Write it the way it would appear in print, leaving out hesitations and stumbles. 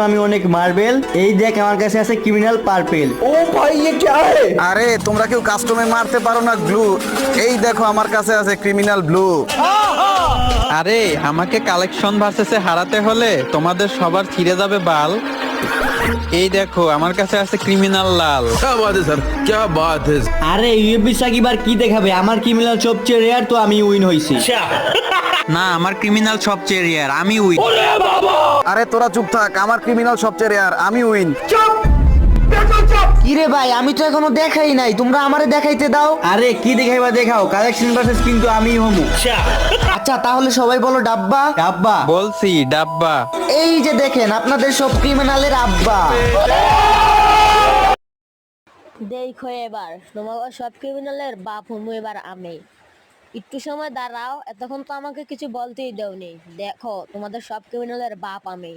আমি অনেক মার্বেল। এই দেখ আমার কাছে আছে ক্রিমিনাল পার্পেল। ओ भाई ये क्या है? আরে তোমরা কেউ কাস্টমে মারতে পারো না গ্লু? এই দেখো আমার কাছে আছে ক্রিমিনাল ব্লু। আরে আমাকে কালেকশন ভার্সেসে হারাতে হলে তোমাদের সবার ছিঁড়ে যাবে বাল। এই দেখো আমার কাছে আছে ক্রিমিনাল লাল। क्या बात है सर, क्या बात है। আরে ইউএফবি সাকিব আর কি দেখাবে, আমার ক্রিমিনাল সবচেয়ে রেয়ার, তো আমি উইন হইছি। না, আমার ক্রিমিনাল সবচেয়ে রেয়ার, আমি উইন। আরে তোরা চুপ থাক, আমার ক্রিমিনাল সবচেয়ে রেয়ার, আমি উইন। কিরে ভাই, আমি তো এখনো দেখাই নাই, তোমরা আমারে দেখাইতে দাও। আরে কি দেখাইবা দেখাও, কালেকশন ভার্সেস কিন্তু আমি হমু। আচ্ছা তাহলে সবাই বলো ডাব্বা। ডাব্বা। বলছি ডাব্বা। এই যে দেখেন আপনাদের সব ক্রিমিনালের আব্বা। দেখো এবার তোমাকে সব ক্রিমিনালের বাপ হমু এবার আমি। একটু সময় দাঁড়াও, এতক্ষণ তো আমাকে কিছু বলতেই দেওনি। দেখো তোমাদের সব ক্রিমিনালের বাপ আমি।